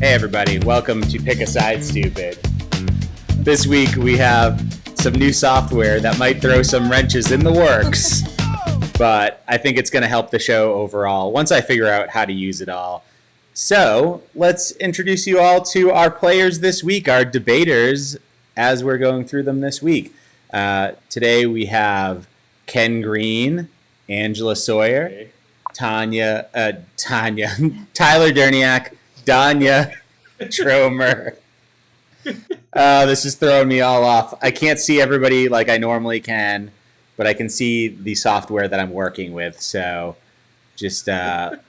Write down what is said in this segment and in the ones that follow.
Hey everybody, welcome to Pick a Side Stupid. This week we have some new software that might throw some wrenches in the works, but I think it's going to help the show overall once I figure out how to use it all. So let's introduce you all to our players this week, our debaters, as we're going through them this week. Today we have Ken Green, Angela Sawyer, Tyler Derniak, Danya Tromer. This is throwing me all off. I can't see everybody like I normally can, but I can see the software that I'm working with. So just bear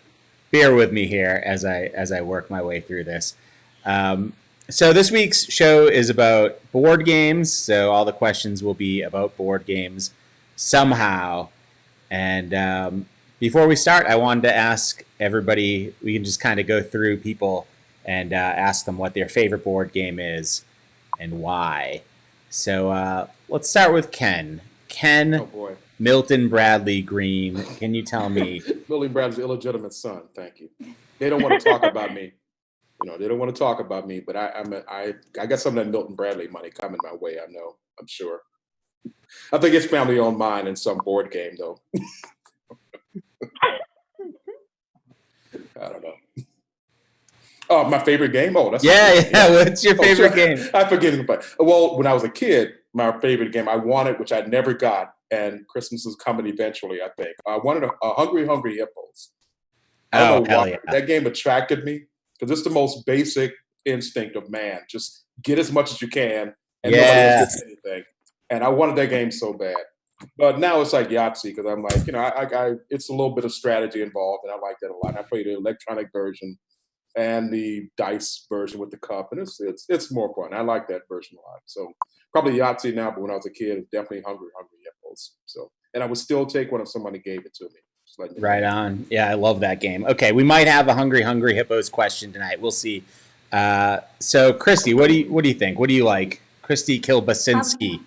with me here as I work my way through this. So this week's show is about board games. So all the questions will be about board games somehow. And before we start, I wanted to ask everybody, we can just kind of go through people and ask them what their favorite board game is and why. So let's start with Ken. Ken, Oh boy. Milton Bradley Green, can you tell me? Milton Bradley's illegitimate son. Thank you. They don't want to talk about me. They don't want to talk about me, but I got some of that Milton Bradley money coming my way. I know. I'm sure. I think it's family owned mine in some board game, though. I don't know. Oh, my favorite game? Oh, that's Yeah. What's your favorite game? I forget it, but well, when I was a kid, my favorite game I wanted, which I never got, and Christmas is coming eventually, I think. I wanted a Hungry Hippos. I don't know why. Yeah. That game attracted me because it's the most basic instinct of man. Just get as much as you can, and nobody else gets anything. And I wanted that game so bad. But now it's like Yahtzee because I'm like, I it's a little bit of strategy involved, and I like that a lot. I played the electronic version and the dice version with the cup, and it's more fun. I like that version a lot. So probably Yahtzee now, but when I was a kid, it was definitely Hungry Hippos. So, and I would still take one if somebody gave it to me. Right on. Yeah, I love that game. Okay, we might have a Hungry Hippos question tonight. We'll see. So, Christy, what do you think? What do you like? Christy Kilbasinski.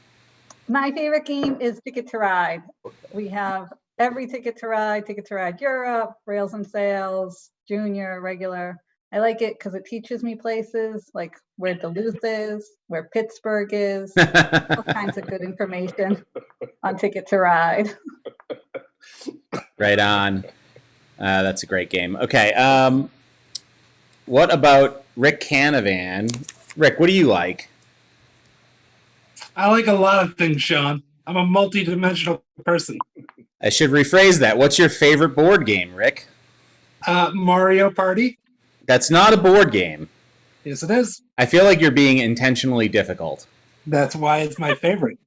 My favorite game is Ticket to Ride. We have every Ticket to Ride Europe, Rails and Sails, Junior, regular. I like it because it teaches me places like where Duluth is, where Pittsburgh is, all kinds of good information on Ticket to Ride. Right on. That's a great game. Okay. What about Rick Canavan? Rick, what do you like? I like a lot of things, Sean. I'm a multi-dimensional person. I should rephrase that. What's your favorite board game, Rick? Mario Party. That's not a board game. Yes, it is. I feel like you're being intentionally difficult. That's why it's my favorite.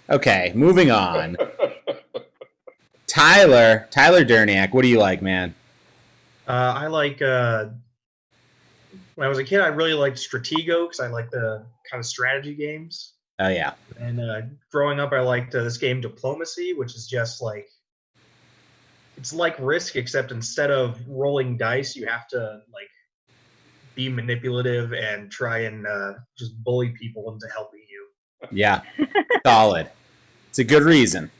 Okay, moving on. Tyler Derniak, what do you like, man? I like, when I was a kid, I really liked Stratego because I like the kind of strategy games. Oh, yeah. And growing up, I liked this game Diplomacy, which is just like, it's like Risk, except instead of rolling dice, you have to like be manipulative and try and just bully people into helping you. Yeah, solid. It's a good reason.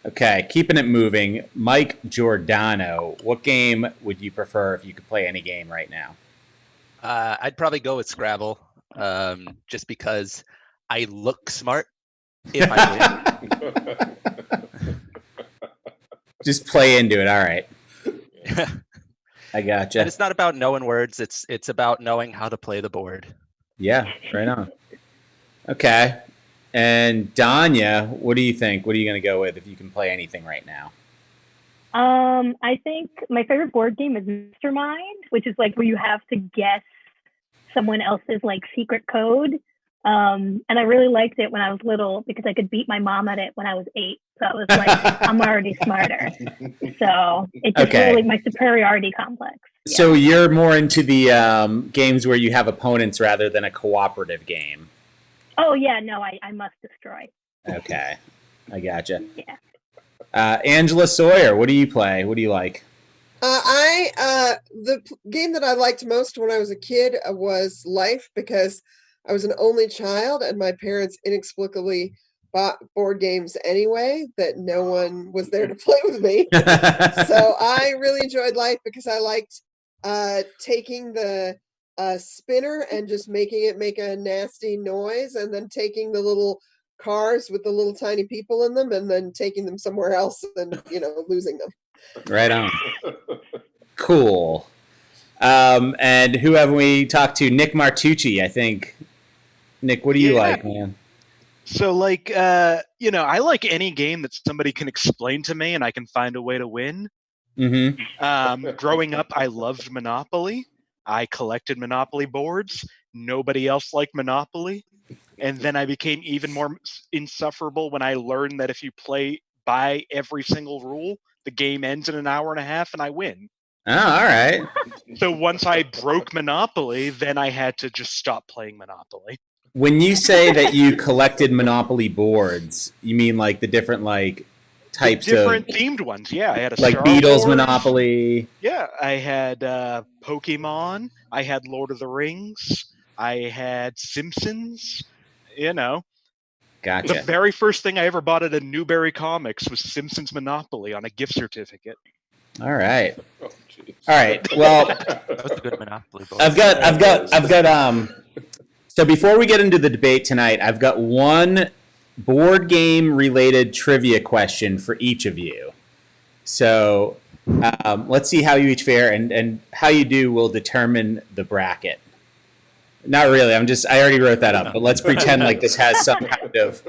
Okay, keeping it moving. Mike Giordano, what game would you prefer if you could play any game right now? I'd probably go with Scrabble, just because I look smart if I win. Just play into it. All right. I gotcha. And it's not about knowing words. It's about knowing how to play the board. Yeah, right on. Okay. And Danya, what do you think? What are you going to go with if you can play anything right now? I think my favorite board game is Mastermind, which is like where you have to guess someone else's like secret code. And I really liked it when I was little because I could beat my mom at it when I was 8. So it was like, I'm already smarter. So it just really my superiority complex. Yeah. So you're more into the games where you have opponents rather than a cooperative game. Oh, yeah. No, I must destroy. Okay. I gotcha. Yeah. Angela Sawyer, what do you play? What do you like? The game that I liked most when I was a kid was Life because I was an only child and my parents inexplicably bought board games anyway that no one was there to play with me. So I really enjoyed Life because I liked taking the spinner and just making it make a nasty noise, and then taking the little cars with the little tiny people in them, and then taking them somewhere else and losing them. Right on. Cool. And who have we talked to? Nick Martucci, I think. Nick, what do you Yeah. like, man? So like I like any game that somebody can explain to me and I can find a way to win. Mm-hmm. Growing up, I loved Monopoly. I collected Monopoly boards. Nobody else liked Monopoly. And then I became even more insufferable when I learned that if you play by every single rule, the game ends in an hour and a half and I win. Oh, all right. So once I broke Monopoly, then I had to just stop playing Monopoly. When you say that you collected Monopoly boards, you mean like the different types Different of themed ones, yeah. I had a like Star Beatles Wars. Monopoly. Yeah, I had Pokemon. I had Lord of the Rings. I had Simpsons. The Gotcha. very first thing I ever bought at a Newberry Comics was Simpsons Monopoly on a gift certificate. All right. Oh, geez. All right. Well, That was a good Monopoly board. I've got so before we get into the debate tonight, I've got one board game related trivia question for each of you. So let's see how you each fare, and how you do will determine the bracket. Not really. I already wrote that up, but let's pretend like this has some kind of,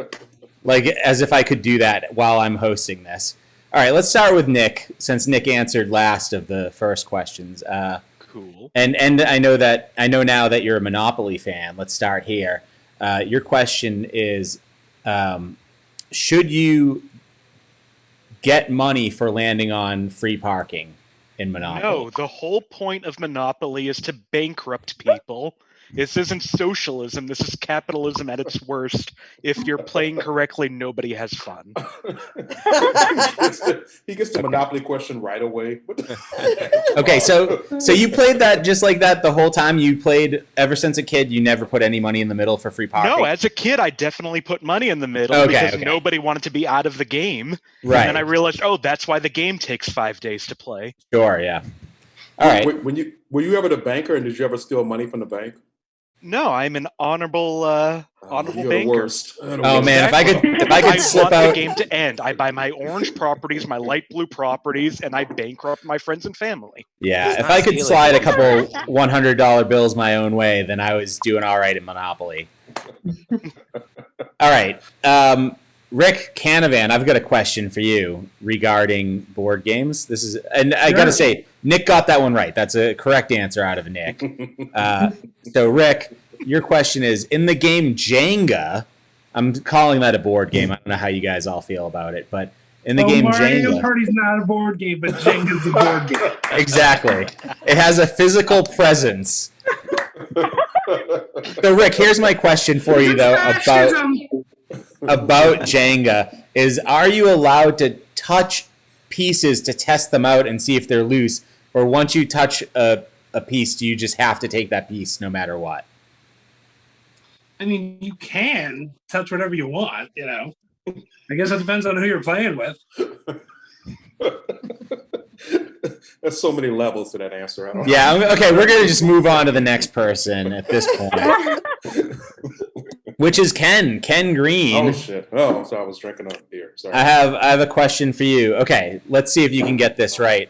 like, as if I could do that while I'm hosting this. All right, let's start with Nick, since Nick answered last of the first questions. Cool. And I know now that you're a Monopoly fan. Let's start here. Your question is, should you get money for landing on free parking in Monopoly? No, the whole point of Monopoly is to bankrupt people. This isn't socialism. This is capitalism at its worst. If you're playing correctly, nobody has fun. He gets the Monopoly question right away. Okay, so you played that just like that the whole time? You played ever since a kid? You never put any money in the middle for free parking? No, as a kid, I definitely put money in the middle because nobody wanted to be out of the game. Right. And then I realized, that's why the game takes 5 days to play. Sure, yeah. All right. Were you ever the banker, and did you ever steal money from the bank? No, I'm an honorable You're banker. the worst. Oh man, if I could slip want out the game to end. I buy my orange properties, my light blue properties, and I bankrupt my friends and family. Yeah, if I could slide a couple $100 bills my own way, then I was doing all right in Monopoly. All right. Rick Canavan, I've got a question for you regarding board games. And I got to say, Nick got that one right. That's a correct answer out of Nick. So, Rick, your question is, in the game Jenga, I'm calling that a board game. I don't know how you guys all feel about it, but in the game Mario Jenga. Party's not a board game, but Jenga's a board game. Exactly. It has a physical presence. So, Rick, here's my question for you, though, about Jenga is, are you allowed to touch pieces to test them out and see if they're loose, or once you touch a piece, do you just have to take that piece no matter what? I mean, you can touch whatever you want, I guess it depends on who you're playing with. There's so many levels to that answer. I don't know. Yeah, okay, we're going to just move on to the next person at this point. Which is Ken Green. Oh shit! Oh, so I was drinking up beer. Sorry. I have a question for you. Okay, let's see if you can get this right.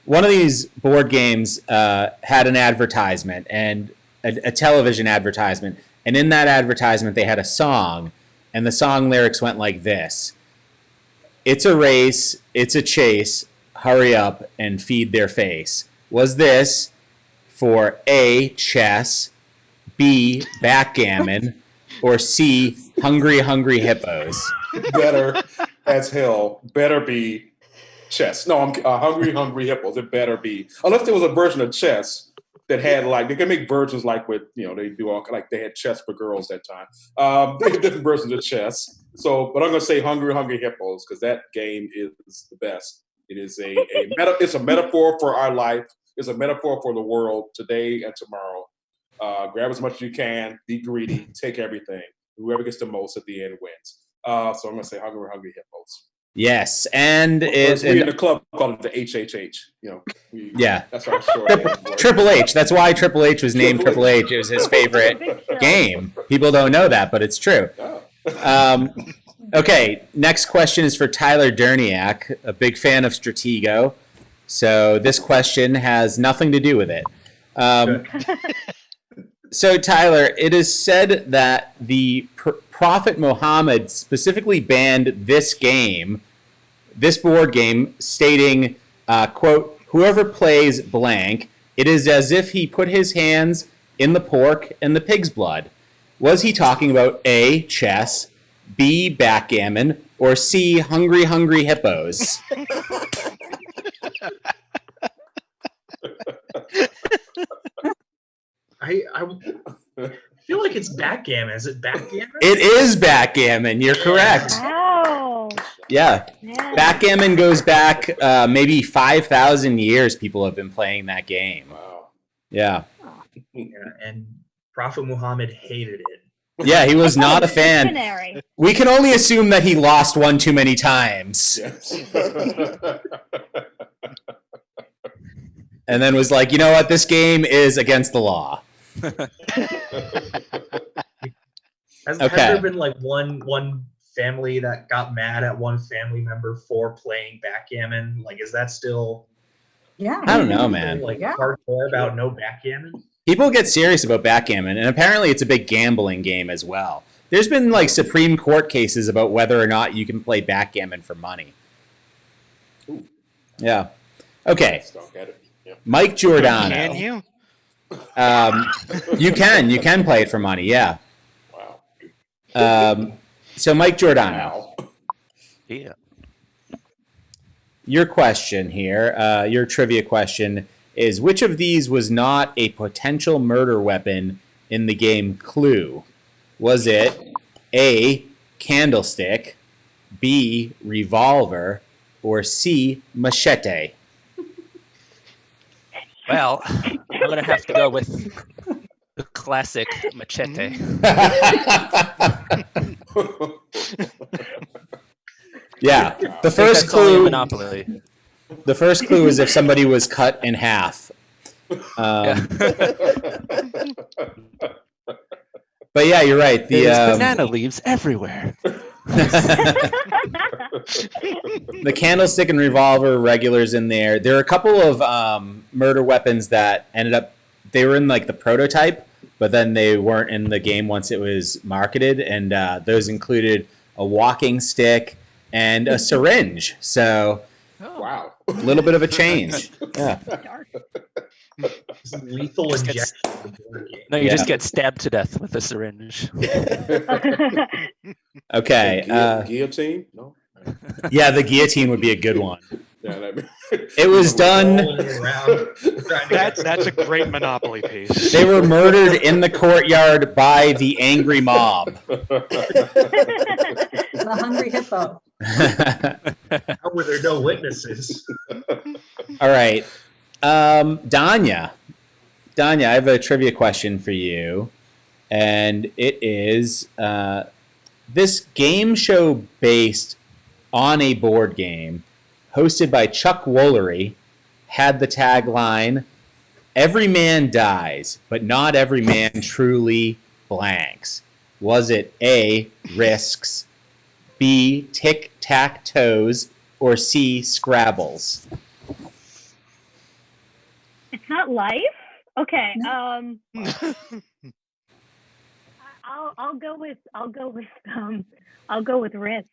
One of these board games had an advertisement, and a television advertisement, and in that advertisement they had a song, and the song lyrics went like this: "It's a race, it's a chase, hurry up and feed their face." Was this for A, chess, B, backgammon, or C, hungry hippos? Better as hell. Better be chess. No, I'm hungry hippos. It better be, unless there was a version of chess that had they can make versions with they do all they had chess for girls that time. They had different versions of chess. So, but I'm gonna say hungry hippos because that game is the best. It is it's a metaphor for our life. It's a metaphor for the world today and tomorrow. Grab as much as you can, be greedy, take everything. Whoever gets the most at the end wins. So I'm going to say hungry hippos. Yes, and We in it, the club call it the HHH. You know, yeah, that's our short name for it. Triple H. That's why Triple H was named Triple Triple H. H. It was his favorite Big Show. game. People don't know that, but it's true. Oh. Okay, next question is for Tyler Derniak, a big fan of Stratego. So this question has nothing to do with it. So Tyler, it is said that the Prophet Muhammad specifically banned this game, this board game, stating, quote, whoever plays blank, it is as if he put his hands in the pork and the pig's blood. Was he talking about A, chess, B, backgammon, or C, hungry, hungry hippos? I feel like it's backgammon. Is it backgammon? It is backgammon. You're correct. Wow. Yeah. Yeah. Backgammon goes back maybe 5,000 years people have been playing that game. Wow. Yeah. Yeah, and Prophet Muhammad hated it. Yeah, he was not a fan. Dictionary. We can only assume that he lost one too many times. Yes. And then was like, you know what, this game is against the law. Has Okay. there been like one family that got mad at one family member for playing backgammon? Like, is that still Yeah. I don't know, man. like Yeah. hardcore about no backgammon? People get serious about backgammon, and apparently it's a big gambling game as well. There's been like Supreme Court cases about whether or not you can play backgammon for money. Ooh. Yeah. Okay. Just don't get it. Yep. Mike Giordano. Can you? You can play it for money, yeah. Wow. So Mike Giordano, Wow. Yeah. your question here, your trivia question is, which of these was not a potential murder weapon in the game Clue? Was it A, candlestick, B, revolver, or C, machete? Well, I'm gonna have to go with the classic machete. Yeah, the I think first that's only in clue. Monopoly. The first clue is if somebody was cut in half. Yeah. But yeah, you're right. There's banana leaves everywhere. The candlestick and revolver regulars in there. There are a couple of murder weapons that ended up, they were in like the prototype, but then they weren't in the game once it was marketed. And those included a walking stick and a syringe. So Wow. a little bit of a change. Yeah. It's lethal Just injection. gets- of the board game. No, you Yeah. just get stabbed to death with a syringe. Okay. Guillotine? No. Yeah, the guillotine would be a good one. Yeah, that, It was done. Rolling around, trying to get That's a great Monopoly piece. They were murdered in the courtyard by the angry mob. The hungry hippo. How were there no witnesses? All right. Danya, I have a trivia question for you. And it is this game show based on a board game hosted by Chuck Woolery had the tagline, "Every man dies, but not every man truly blanks." Was it A, Risks, B, Tic-Tac-Toes, or C, Scrabbles? It's not life. Okay. I'll go with risk.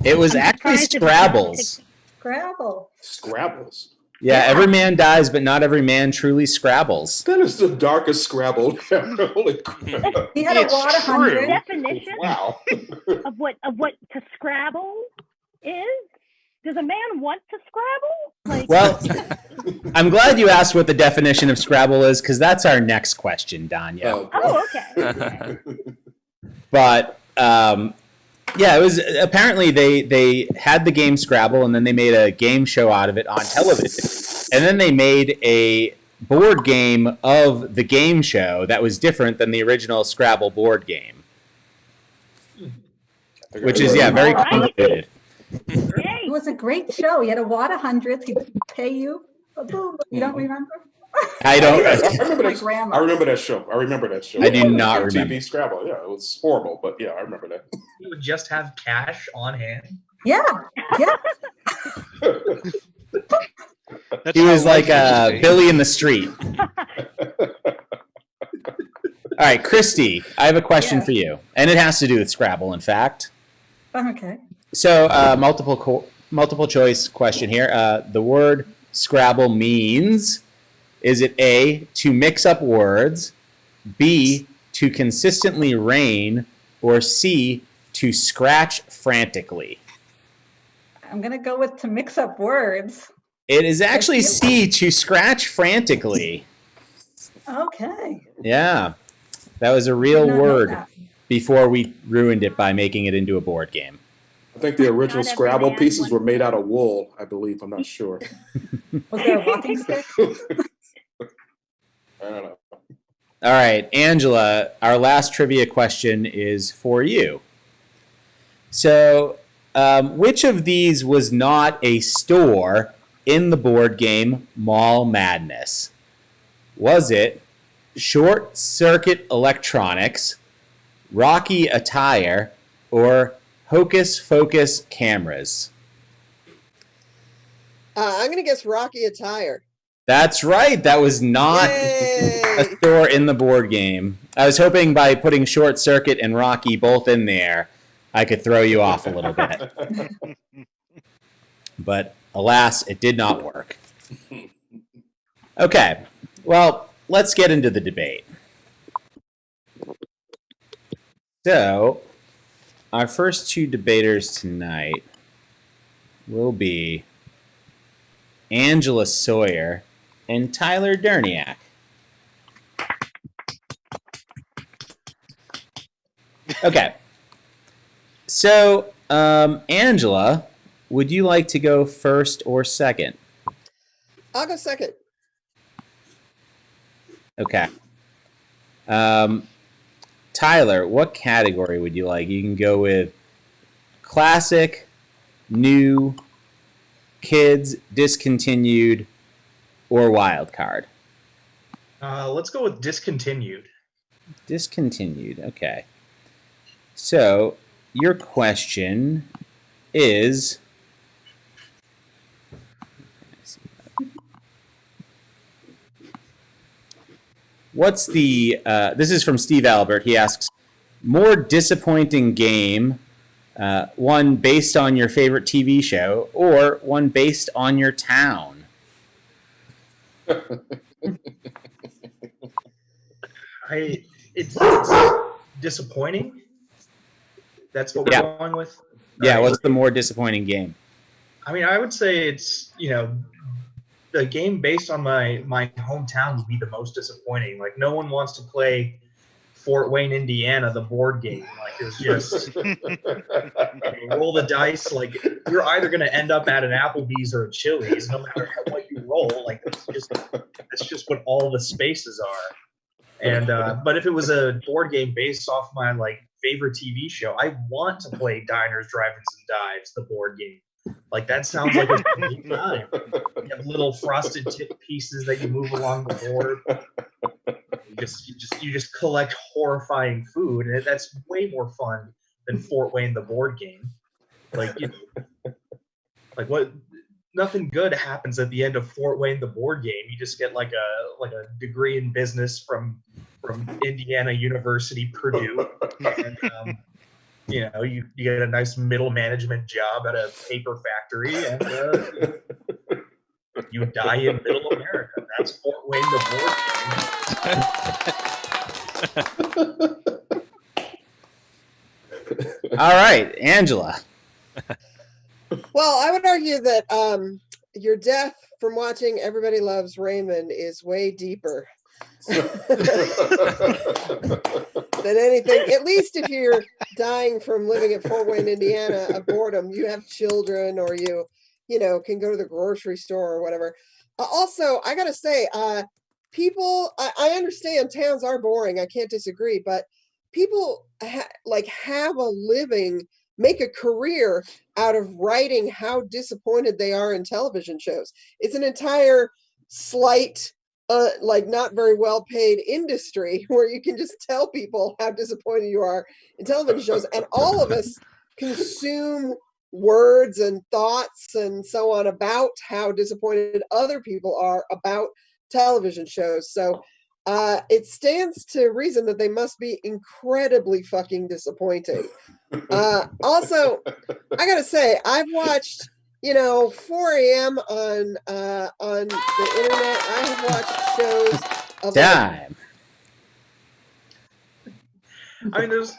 It was I'm actually surprised it's Scrabbles. Scrabble. Scrabbles. Yeah, every man dies, but not every man truly Scrabbles. That is the darkest Scrabble ever. Holy crap. He had a It's lot of true. hundreds. Definition Wow. of what to Scrabble is. Does a man want to Scrabble? Like, Well, I'm glad you asked what the definition of Scrabble is, because that's our next question, Danya. oh, okay. But yeah, it was apparently they had the game Scrabble, and then they made a game show out of it on television, and then they made a board game of the game show that was different than the original Scrabble board game, which is very Alright. complicated. It was a great show. He had a wad of hundreds. He'd pay you. Boom. You don't remember? I don't. I remember My that. grandma. I remember that show. I remember that show. I do not On remember. TV Scrabble. Yeah, it was horrible, but yeah, I remember that. You would just have cash on hand. Yeah. That's He how was like life used to be. Billy in the Street. All right, Christy, I have a question Yeah. for you, and it has to do with Scrabble, in fact. Okay. So, multiple choice question here. The word Scrabble means: is it A, to mix up words, B, to consistently rain, or C, to scratch frantically? I'm going to go with to mix up words. It is actually C, to scratch frantically. Okay. Yeah, that was a Did real not know word that. before we ruined it by making it into a board game. I think the original Not every Scrabble man pieces wants were made to- out of wool. I believe. I'm not sure. Was there a walking stick? I don't know. All right, Angela, our last trivia question is for you. So, which of these was not a store in the board game Mall Madness? Was it Short Circuit Electronics, Rocky Attire, or Hocus Focus Cameras? I'm going to guess Rocky Attire. That's right. That was not Yay! a store in the board game. I was hoping by putting Short Circuit and Rocky both in there, I could throw you off a little bit. But alas, it did not work. Okay, well, let's get into the debate. So, our first two debaters tonight will be Angela Sawyer and Tyler Derniak. Okay. So, Angela, would you like to go first or second? I'll go second. Okay. Tyler, what category would you like? You can go with classic, new, kids, discontinued, or wild card. Let's go with discontinued. Discontinued, okay. So, your question is... What's the... this is from Steve Albert. He asks, more disappointing game, one based on your favorite TV show, or one based on your town? It's disappointing. That's what we're Yeah. going with. Yeah, Alright. what's the more disappointing game? I mean, I would say it's, the game based on my hometown would be the most disappointing. Like, no one wants to play Fort Wayne, Indiana, the board game. Like, it's just you roll the dice. Like, you're either going to end up at an Applebee's or a Chili's, no matter what you roll. Like, that's just what all the spaces are. And but if it was a board game based off my favorite TV show, I want to play Diners, Drive-ins, and Dives, the board game. Like, that sounds like a great time. You have little frosted tip pieces that you move along the board. You just collect horrifying food, and that's way more fun than Fort Wayne, the board game. What? Nothing good happens at the end of Fort Wayne, the board game. You just get like a degree in business from Indiana University, Purdue, and you get a nice middle management job at a paper factory, and you die in middle America. That's Fort Wayne, the board game. All right, Angela. Well, I would argue that your death from watching Everybody Loves Raymond is way deeper than anything. At least if you're dying from living at Fort Wayne, Indiana, of boredom, you have children, or you can go to the grocery store or whatever. Also, I gotta say, people, I understand towns are boring. I can't disagree, but people have a living make a career out of writing how disappointed they are in television shows. It's an entire slight, like not very well paid industry where you can just tell people how disappointed you are in television shows. And all of us consume words and thoughts and so on about how disappointed other people are about television shows. So it stands to reason that they must be incredibly fucking disappointing. Also, I gotta say, I've watched, 4 a.m. on the internet. I have watched shows of Time. I mean, there's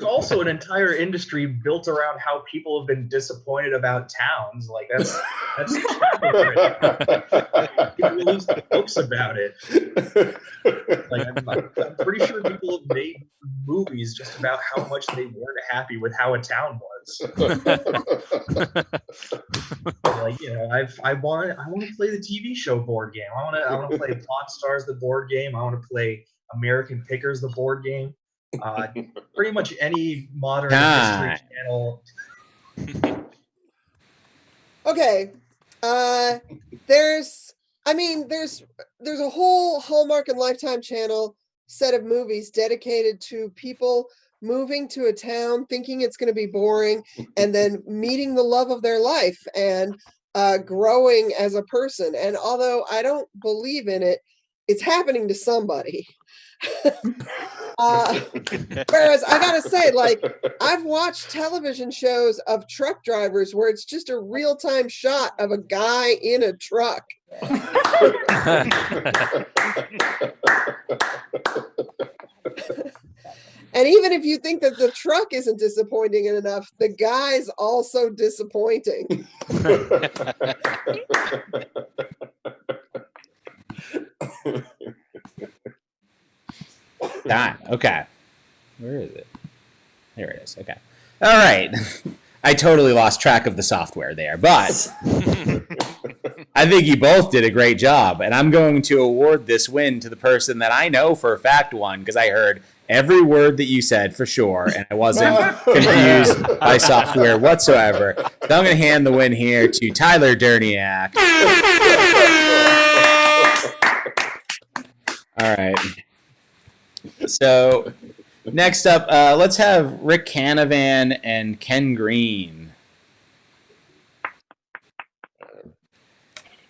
also an entire industry built around how people have been disappointed about towns. Like that's people release books about it. Like I'm pretty sure people have made movies just about how much they weren't happy with how a town was. Like I want to play the TV show board game. I want to play Pawn Stars the board game. I want to play American Pickers the board game. Pretty much any modern history channel. Okay. There's a whole Hallmark and Lifetime channel set of movies dedicated to people moving to a town thinking it's going to be boring and then meeting the love of their life and growing as a person. And although I don't believe in it, it's happening to somebody. Whereas I gotta say, like, I've watched television shows of truck drivers where it's just a real-time shot of a guy in a truck. And even if you think that the truck isn't disappointing enough, the guy's also disappointing. Time. Okay. Where is it? There it is. Okay. All right. I totally lost track of the software there, but I think you both did a great job, and I'm going to award this win to the person that I know for a fact won, because I heard every word that you said for sure, and I wasn't confused by software whatsoever. So I'm going to hand the win here to Tyler Derniak. All right. So next up, let's have Rick Canavan and Ken Green.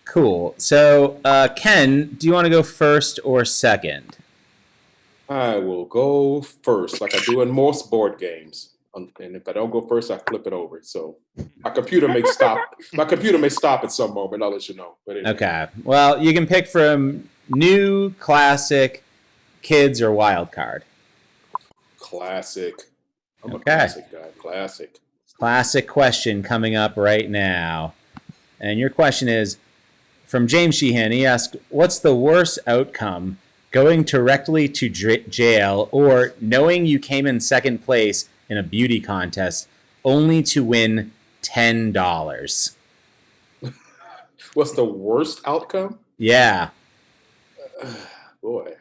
Cool. So Ken, do you want to go first or second? I will go first, like I do in most board games. And if I don't go first, I flip it over. So my computer may stop. My computer may stop at some moment. I'll let you know. But anyway. Okay. Well, you can pick from new, classic, kids, or wild card. Classic. I'm a Okay. classic guy. Classic. Classic question coming up right now. And your question is from James Sheehan. He asked, what's the worst outcome, going directly to jail or knowing you came in second place in a beauty contest only to win $10? What's the worst outcome? Yeah. Boy.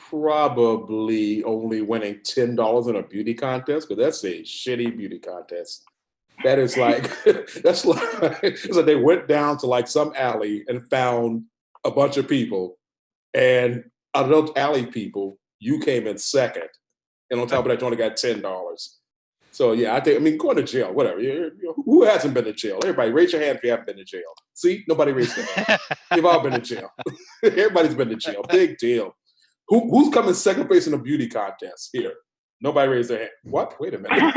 Probably only winning $10 in a beauty contest, because that's a shitty beauty contest. That is like, it's like they went down to like some alley and found a bunch of people, and out of those alley people, you came in second, and on top of that, you only got $10. So yeah, I mean, going to jail, whatever. Who hasn't been to jail? Everybody, raise your hand if you haven't been to jail. See, nobody raised their hand. You've all been to jail. Everybody's been to jail. Big deal. Who's coming second place in a beauty contest here? Nobody raised their hand. What? Wait a minute.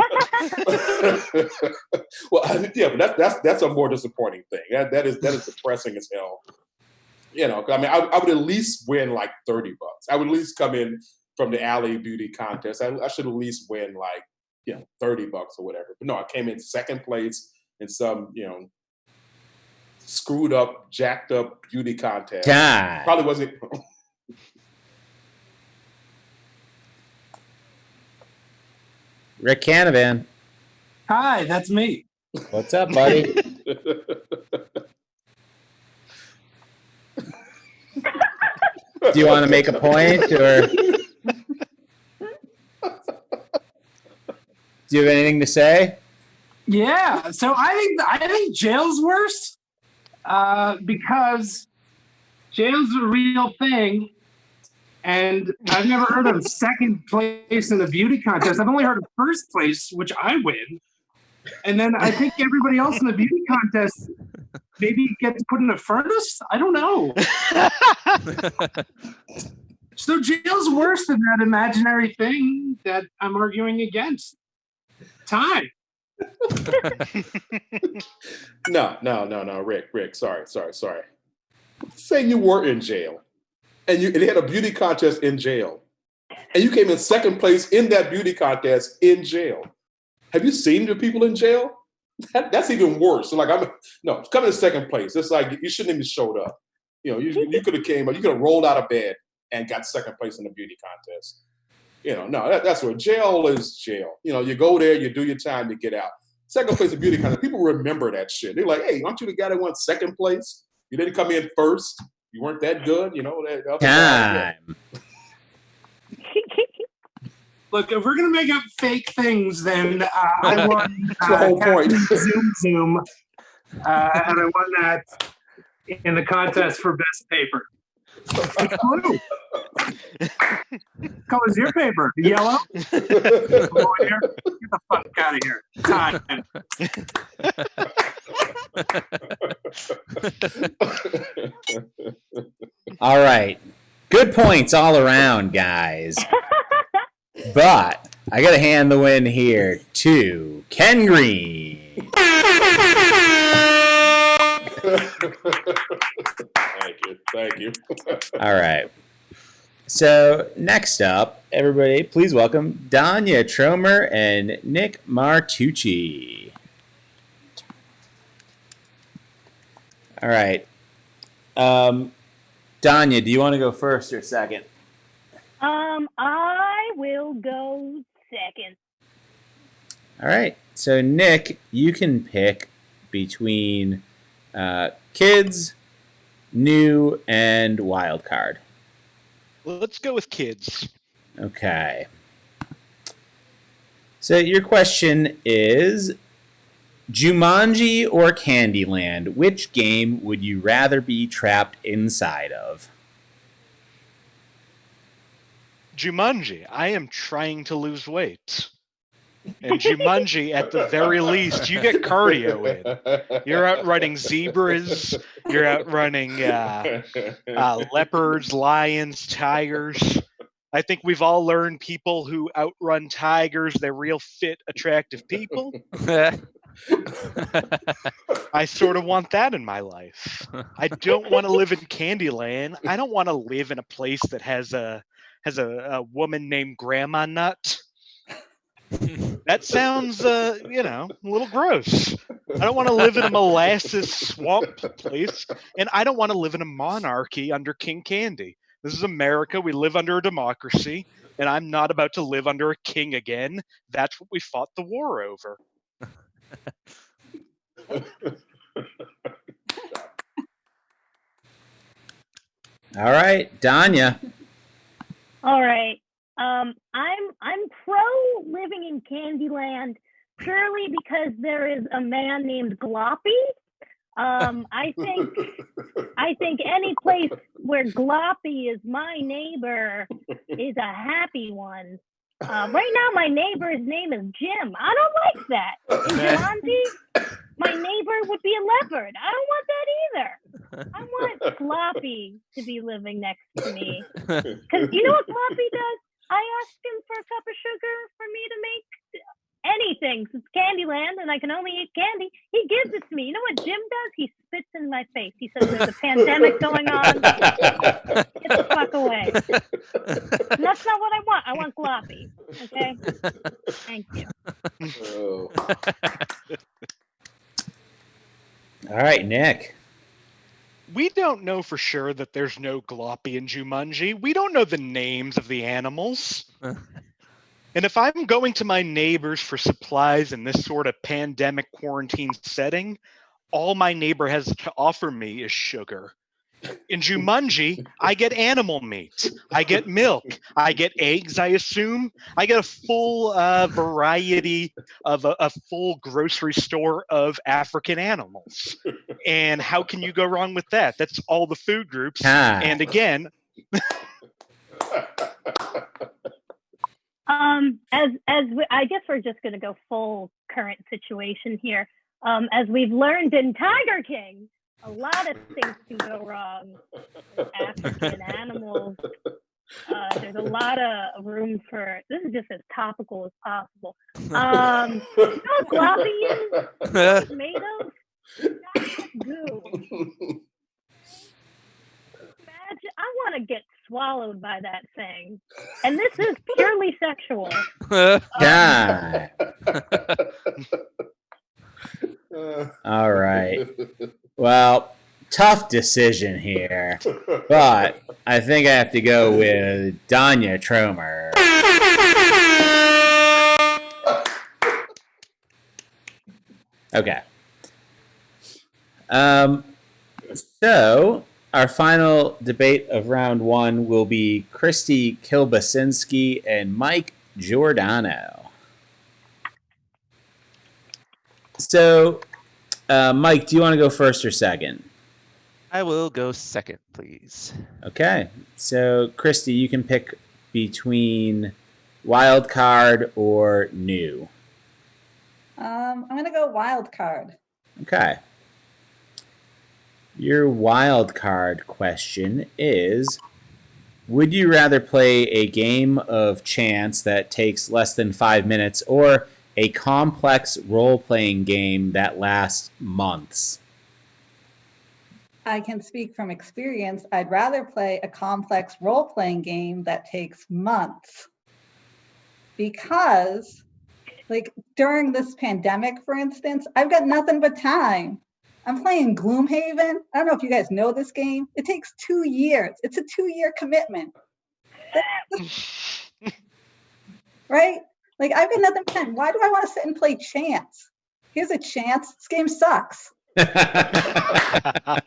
Well, yeah, but that's a more disappointing thing. That is depressing as hell. I mean, I would at least win like $30. I would at least come in from the alley beauty contest. I should at least win like $30 or whatever. But no, I came in second place in some screwed up, jacked up beauty contest. God. Probably wasn't. Rick Canavan. Hi, that's me. What's up, buddy? Do you want to make a point or? do you have anything to say? Yeah, so I think jail's worse because jail's a real thing, and I've never heard of second place in a beauty contest. I've only heard of first place, which I win, and then I think everybody else in the beauty contest maybe gets put in a furnace. I don't know. So jail's worse than that imaginary thing that I'm arguing against. Time. No, Rick. Sorry. Say you were in jail, and they had a beauty contest in jail, and you came in second place in that beauty contest in jail. Have you seen the people in jail? That's even worse. So like, coming in second place. It's like you shouldn't even showed up. You could have came, but you could have rolled out of bed and got second place in the beauty contest. That's what jail is. Jail. You go there, you do your time, you get out. Second place in beauty contest. People remember that shit. They're like, hey, aren't you the guy that won second place? You didn't come in first. You weren't that good. That Time. Look, if we're gonna make up fake things, then I won That's the whole point. Zoom, and I won that in the contest for best paper. It's blue. What color's your paper? Yellow? Get the fuck out of here. Time. All right. Good points all around, guys. But I got to hand the win here to Ken Green. Thank you. All right. So next up, everybody, please welcome Danya Tromer and Nick Martucci. All right. Danya, do you want to go first or second? I will go second. All right. So Nick, you can pick between kids, new, and wild card. Let's go with kids. Okay. So your question is Jumanji or Candyland? Which game would you rather be trapped inside of? Jumanji. I am trying to lose weight. And Jumanji, at the very least, you get cardio in. You're outrunning zebras. You're outrunning leopards, lions, tigers. I think we've all learned people who outrun tigers. They're real fit, attractive people. I sort of want that in my life. I don't want to live in Candyland. I don't want to live in a place that has a woman named Grandma Nut. That sounds, a little gross. I don't want to live in a molasses swamp place, and I don't want to live in a monarchy under King Candy. This is America. We live under a democracy, and I'm not about to live under a king again. That's what we fought the war over. All right, Danya. All right. I'm pro living in Candyland purely because there is a man named Gloppy. I think any place where Gloppy is my neighbor is a happy one. Right now, my neighbor's name is Jim. I don't like that. In Jumanji, my neighbor would be a leopard. I don't want that either. I want Gloppy to be living next to me. Because you know what Gloppy does? I asked him for a cup of sugar for me to make anything. Since Candyland and I can only eat candy, he gives it to me. You know what Jim does? He spits in my face. He says there's a pandemic going on. Get the fuck away. And that's not what I want. I want Gloppy. Okay? Thank you. Oh. All right, Nick. We don't know for sure that there's no Gloppy in Jumanji. We don't know the names of the animals. And if I'm going to my neighbors for supplies in this sort of pandemic quarantine setting, all my neighbor has to offer me is sugar. In Jumanji, I get animal meat. I get milk. I get eggs, I assume. I get a full variety of a full grocery store of African animals. And how can you go wrong with that? That's all the food groups. Ah. And again, I guess we're just going to go full current situation here. As we've learned in Tiger King, a lot of things can go wrong with African animals. There's a lot of room for, this is just as topical as possible. You know what glossy is? Tomatoes? That's goo. Imagine, I want to get swallowed by that thing. And this is purely sexual. God. All right. Well, tough decision here, but I think I have to go with Danya Tromer. Okay. So our final debate of round one will be Christy Kilbasinski and Mike Giordano. So, Mike, do you want to go first or second? I will go second, please. Okay. So, Christy, you can pick between wild card or new. I'm gonna go wild card. Okay. Your wild card question is, would you rather play a game of chance that takes less than 5 minutes or a complex role-playing game that lasts months? I can speak from experience. I'd rather play a complex role-playing game that takes months. Because, like, during this pandemic, for instance, I've got nothing but time. I'm playing Gloomhaven. I don't know if you guys know this game. It takes 2 years. It's a 2-year commitment. Right? Like, I've got nothing but time. Why do I want to sit and play chance? Here's a chance. This game sucks. A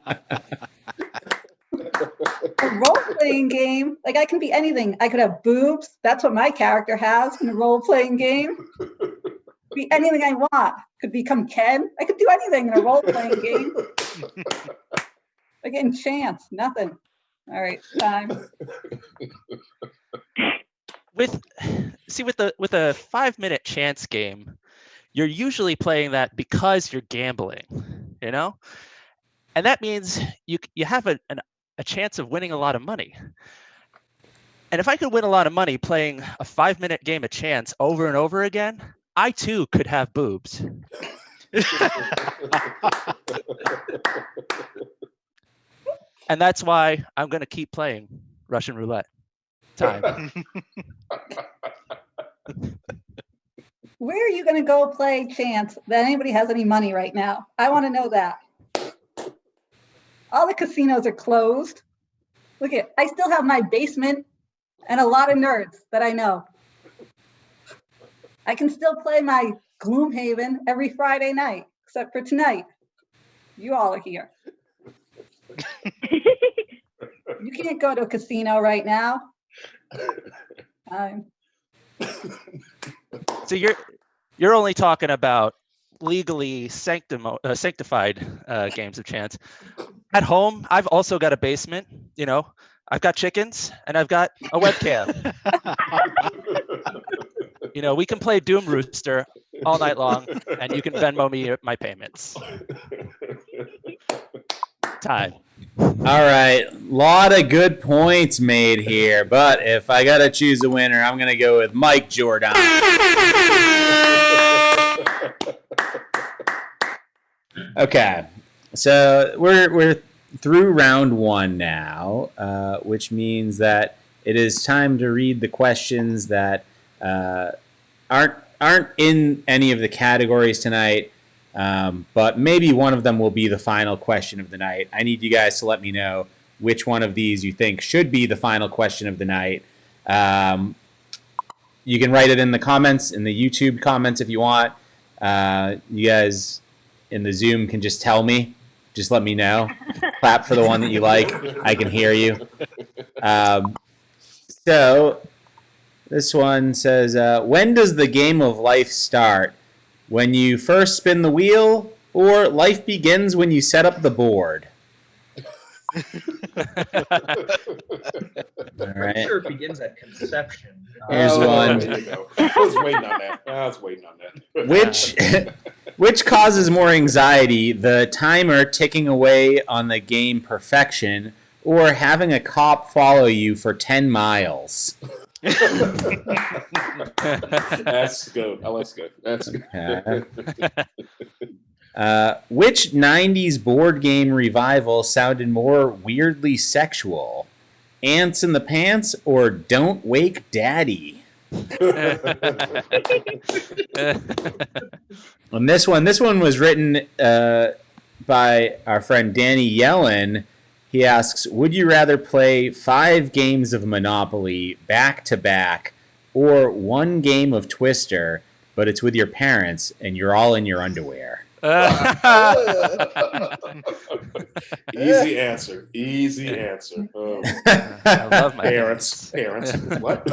role-playing game, like, I can be anything. I could have boobs. That's what my character has in a role-playing game. Be anything I want. Could become Ken. I could do anything in a role-playing game. Again, chance, nothing. All right, time. With a 5-minute chance game, you're usually playing that because you're gambling, you know? And that means you have a chance of winning a lot of money. And if I could win a lot of money playing a 5-minute game of chance over and over again, I too could have boobs. And that's why I'm going to keep playing Russian roulette. Time. Where are you going to go play chance that anybody has any money right now? I want to know that. All the casinos are closed. Look at, I still have my basement and a lot of nerds that I know. I can still play my Gloomhaven every Friday night, except for tonight. You all are here. You can't go to a casino right now. So you're only talking about legally sanctified games of chance. At home, I've also got a basement. You know, I've got chickens and I've got a webcam. You know, we can play Doom Rooster all night long, and you can Venmo me my payments. Time. All right, lot of good points made here, but if I gotta choose a winner, I'm gonna go with Mike Giordano. Okay, so we're through round one now, which means that it is time to read the questions that aren't in any of the categories tonight. But maybe one of them will be the final question of the night. I need you guys to let me know which one of these you think should be the final question of the night. You can write it in the comments, in the YouTube comments if you want. You guys in the Zoom can just tell me. Just let me know. Clap for the one that you like. I can hear you. So this one says, when does the game of life start? When you first spin the wheel, or life begins when you set up the board? All I'm right. sure it begins at conception. Here's one. There you go. I was waiting on that. Which causes more anxiety, the timer ticking away on the game perfection, or having a cop follow you for 10 miles? That's good. Oh, that's good. That's good. Which 90s board game revival sounded more weirdly sexual? Ants in the Pants or Don't Wake Daddy? And this one was written by our friend Danny Yellen. He asks, would you rather play 5 games of Monopoly back to back or 1 game of Twister, but it's with your parents and you're all in your underwear? Easy answer. Easy answer. I love my Parents. What?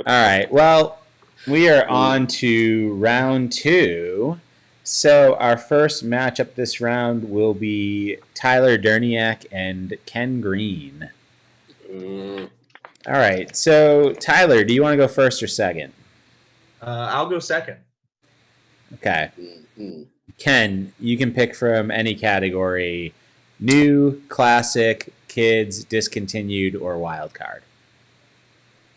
All right. Well, we are on to round 2. So our first matchup this round will be Tyler Derniak and Ken Green. All right. So Tyler, do you want to go first or second? I'll go second. Okay. Ken, you can pick from any category: new, classic, kids, discontinued, or wild card.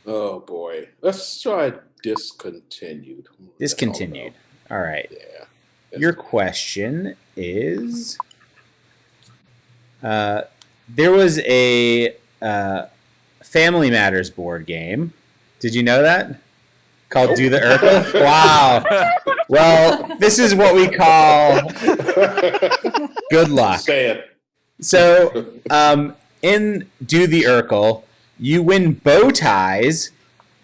Oh boy. Let's try discontinued. Discontinued. All right. Yeah. Your question is, there was a Family Matters board game. Did you know that? Called Do the Urkel? Wow. Well, this is what we call good luck. Say it. So, in Do the Urkel, you win bow ties,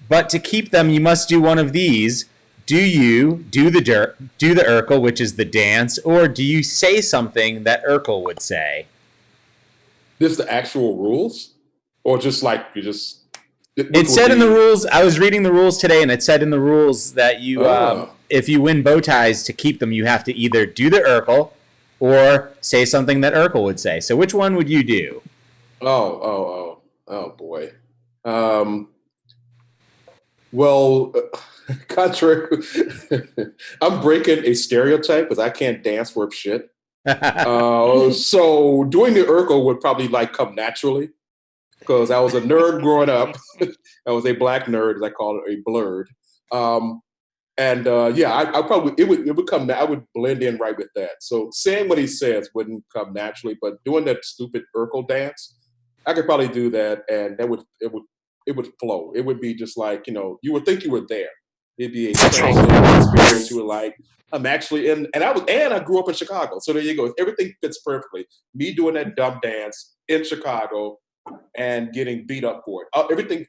but to keep them, you must do one of these. Do you do the Urkel, which is the dance, or do you say something that Urkel would say? This is the actual rules? Or just like you just... It said in the rules, I was reading the rules today, and it said in the rules that you, if you win bow ties, to keep them, you have to either do the Urkel or say something that Urkel would say. So which one would you do? Oh boy. Well, contrary, I'm breaking a stereotype because I can't dance worth shit. So doing the Urkel would probably come naturally because I was a nerd growing up. I was a black nerd, as I call it, a blurred. I probably it would come. I would blend in right with that. So saying what he says wouldn't come naturally, but doing that stupid Urkel dance, I could probably do that, and it would flow. It would be just like, you would think you were there. It'd be a experience. You were like, I'm actually in, and I grew up in Chicago. So there you go. Everything fits perfectly. Me doing that dumb dance in Chicago and getting beat up for it. Everything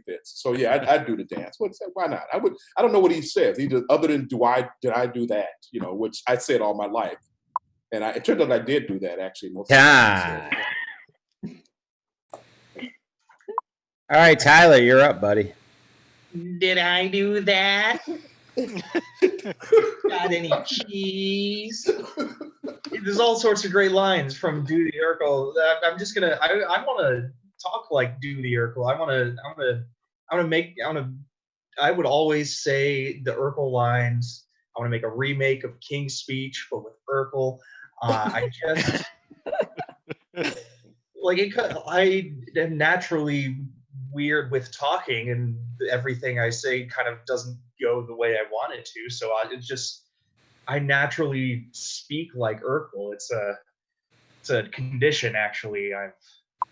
fits. So yeah, I'd do the dance. Why not? I don't know what he says. He just, other than did I do that? Which I said all my life, and it turned out I did do that actually. Most of the time, so. All right, Tyler, you're up, buddy. Did I do that? Got any cheese? There's all sorts of great lines from Do the Urkel. I'm just gonna. I want to talk like Do the Urkel. I would always say the Urkel lines. I want to make a remake of King's Speech, but with Urkel. I just I am naturally weird with talking, and everything I say kind of doesn't go the way I want it to. So I naturally speak like Urkel. It's a condition, actually. I've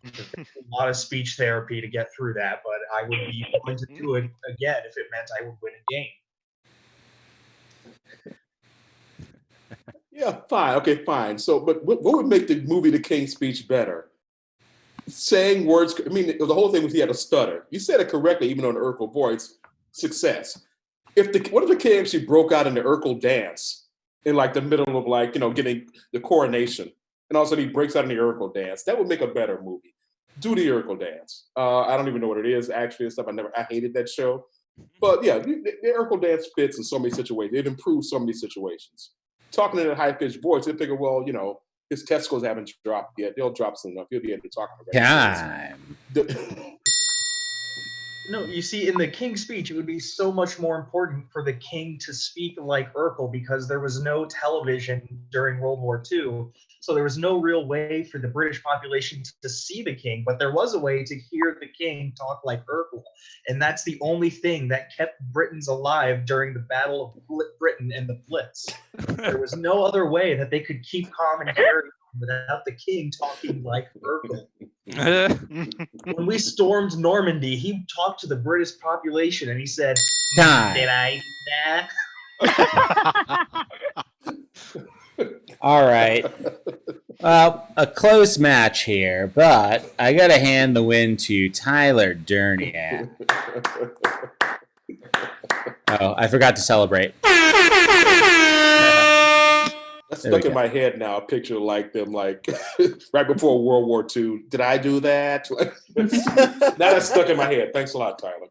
a lot of speech therapy to get through that, but I would be willing to do it again if it meant I would win a game. Yeah, fine. Okay, fine. So, but what would make the movie The King's Speech better? Saying words. I mean, the whole thing was he had a stutter. You said it correctly, even on the Urkel voice. Success. What if the king actually broke out in the Urkel dance in like the middle of like, getting the coronation. And all of a sudden he breaks out in the Urkel dance. That would make a better movie. Do the Urkel dance. I don't even know what it is actually and stuff. I hated that show. But yeah, the Urkel dance fits in so many situations. It improves so many situations. Talking in a high-pitched voice, they figure, well, his testicles haven't dropped yet. They'll drop soon enough. He'll be able to talk. Time. No, you see, in the King's speech, it would be so much more important for the king to speak like Urkel because there was no television during World War II. So there was no real way for the British population to see the king, but there was a way to hear the king talk like Urkel. And that's the only thing that kept Britons alive during the Battle of Britain and the Blitz. There was no other way that they could keep calm and carry on without the king talking like Urkel. When we stormed Normandy, he talked to the British population and he said, Time. "Did I do that?" All right. Well, a close match here, but I got to hand the win to Tyler Derniak. Oh, I forgot to celebrate. That's stuck in my head now. A picture like them, like right before World War II. Did I do that? Now that's stuck in my head. Thanks a lot, Tyler.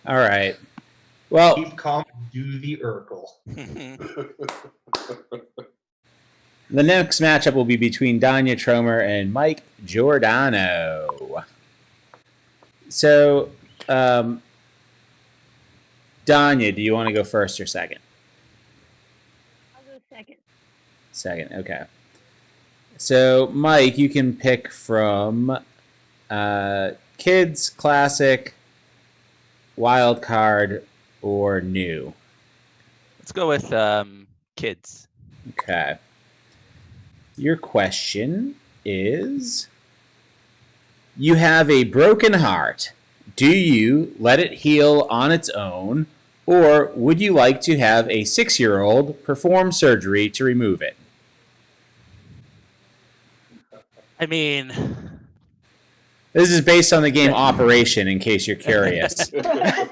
All right. Well, Keep calm and do the Urkel. the next matchup will be between Danya Tromer and Mike Giordano. So, Danya, do you want to go first or second? I'll go second. Second, okay. So, Mike, you can pick from kids, classic, wild card, or new. Let's go with kids. Okay. Your question is, you have a broken heart. Do you let it heal on its own, or would you like to have a 6-year-old perform surgery to remove it? I mean, This is based on the game Operation, in case you're curious. I had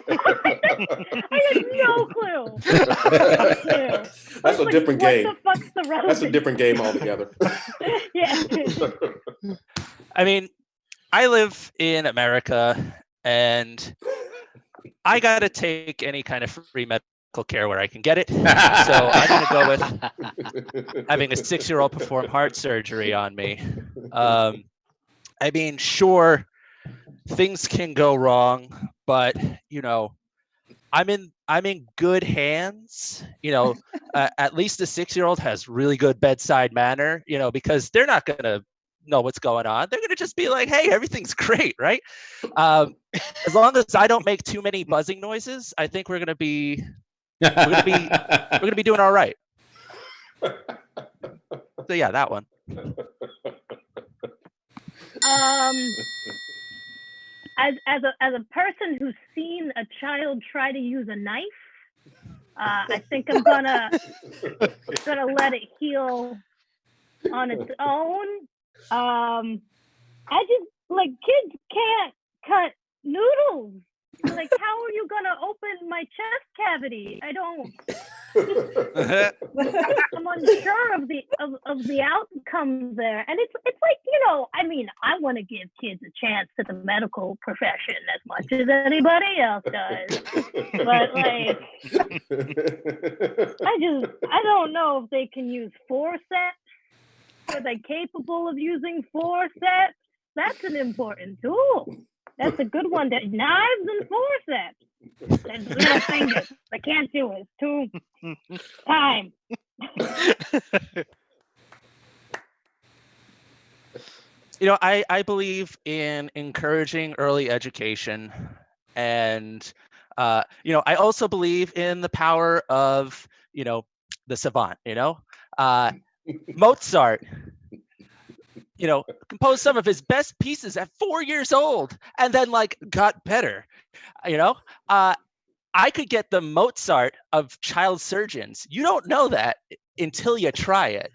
no clue. No clue. That's a different game. What the fuck's the relevance? That's a different game altogether. Yeah. I mean, I live in America, and I gotta take any kind of free medical care where I can get it. So I'm gonna go with having a 6-year-old perform heart surgery on me. I mean, sure, things can go wrong, but I'm in good hands. At least a 6-year-old has really good bedside manner. Because they're not gonna know what's going on. They're gonna just be like, "Hey, everything's great, right?" As long as I don't make too many buzzing noises, I think we're gonna be doing all right. So yeah, that one. As a person who's seen a child try to use a knife, I think I'm gonna let it heal on its own. I just kids can't cut noodles. Like, how are you gonna open my chest cavity? I don't. I'm unsure of the outcome there, and it's like I mean, I want to give kids a chance to the medical profession as much as anybody else does, but I don't know if they can use forceps. Are they capable of using forceps? That's an important tool. That's a good one. Knives and forceps. And little fingers. I can't do it. It's too time. I believe in encouraging early education, and I also believe in the power of the savant. Mozart composed some of his best pieces at 4 years old and then got better. I could get the Mozart of child surgeons. You don't know that until you try it.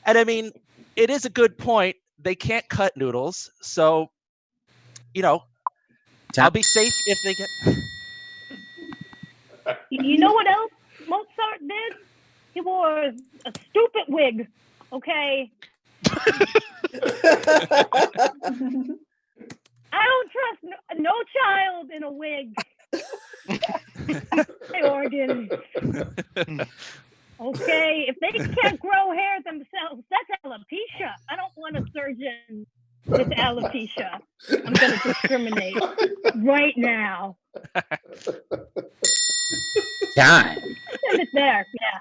And I mean, it is a good point. They can't cut noodles. So, I'll be safe if they get. You know what else Mozart did? He wore a stupid wig. Okay. I don't trust no child in a wig. Hey, organs. Okay, if they can't grow hair themselves, that's alopecia. I don't want a surgeon with alopecia. I'm going to discriminate right now. Time. Send it there. Yeah.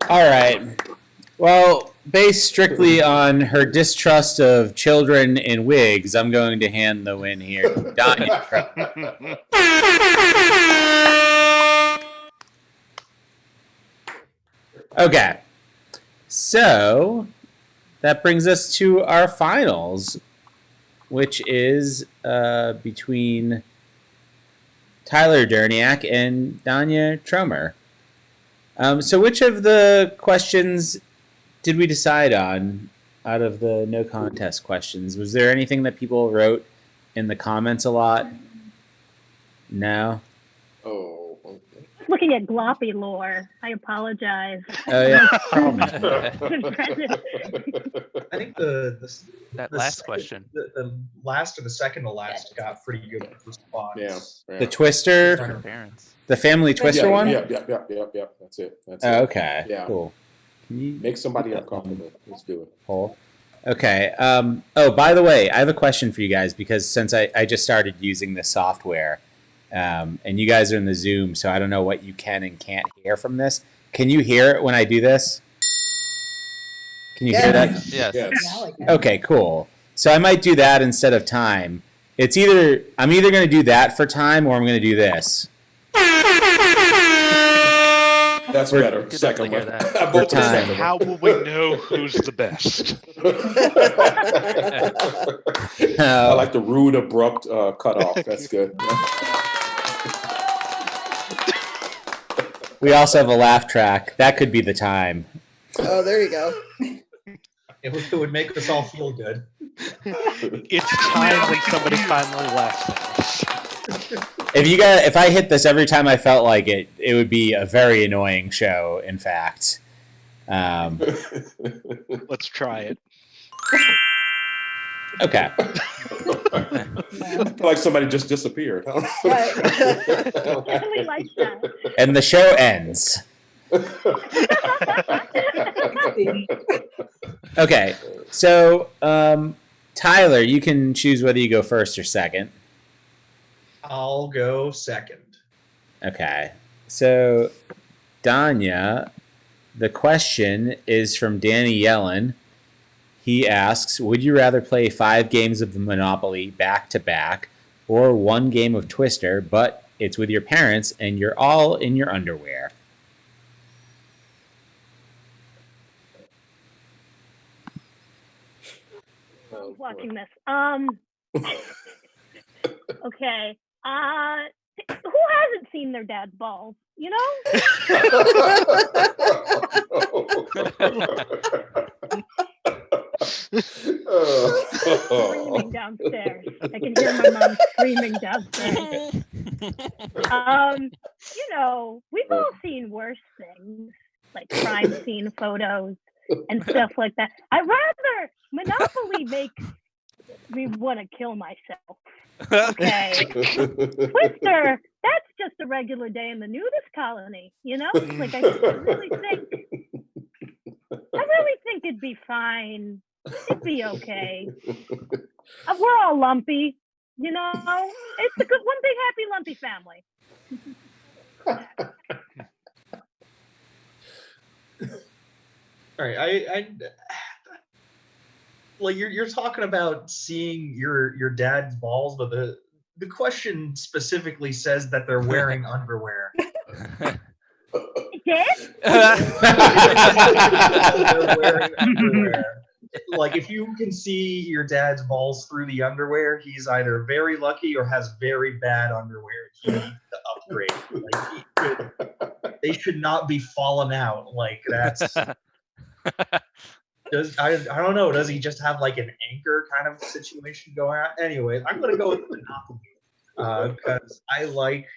All right. Well, based strictly on her distrust of children in wigs, I'm going to hand the win here to Danya Tromer. Okay. So that brings us to our finals, which is between Tyler Derniak and Danya Tromer. So which of the questions did we decide on out of the no contest questions? Was there anything that people wrote in the comments a lot? No? Oh, okay. Looking at gloppy lore. I apologize. Oh, yeah. I think the That the last second- question. the last or the second to last got pretty good response. Yeah. yeah. The Twister, Your parents. the Family Twister yeah, one? Yeah. That's it. That's Oh, it. okay. Yeah. Cool. Can you Make somebody uncomfortable. Let's do it. poll? Okay. Oh, by the way, I have a question for you guys because since I just started using this software, and you guys are in the Zoom, so I don't know what you can and can't hear from this. Can you hear it when I do this? Can you hear that? Yes. Yes. Okay, cool. So I might do that instead of time. I'm either going to do that for time or I'm going to do this. That's We're- better. Good Second to one. hear that. I vote for the time. second one. How will we know who's the best? I like the rude, abrupt cutoff. That's good. We also have a laugh track. That could be the time. Oh, there you go. It would make us all feel good. It's time when somebody finally laughs at us. If I hit this every time I felt like it, it would be a very annoying show. In fact, Let's try it. okay. Like somebody just disappeared. Definitely like that. And the show ends. Okay, so Tyler, you can choose whether you go first or second. I'll go second. Okay, so Danya, the question is from Danny Yellen. He asks, would you rather play 5 games of Monopoly back to back or 1 game of Twister, but it's with your parents and you're all in your underwear? Who's watching this? Okay. Who hasn't seen their dad's balls? You know? Screaming downstairs. I can hear my mom screaming downstairs. You know, we've all seen worse things, like crime scene photos and stuff like that. I'd rather Monopoly makes me want to kill myself. Okay. Twister, that's just a regular day in the nudist colony, you know? Like I really think it'd be fine. It'd be okay. We're all lumpy, you know? It's a good one big happy lumpy family. All right, I like you're talking about seeing your dad's balls, but the question specifically says that they're wearing underwear. Did? They're wearing underwear. Like if you can see your dad's balls through the underwear, he's either very lucky or has very bad underwear. He needs to upgrade. Like they should not be falling out. Like that's. I don't know. Does he just have like an anchor kind of situation going on? Anyway, I'm gonna go with Monopoly because I like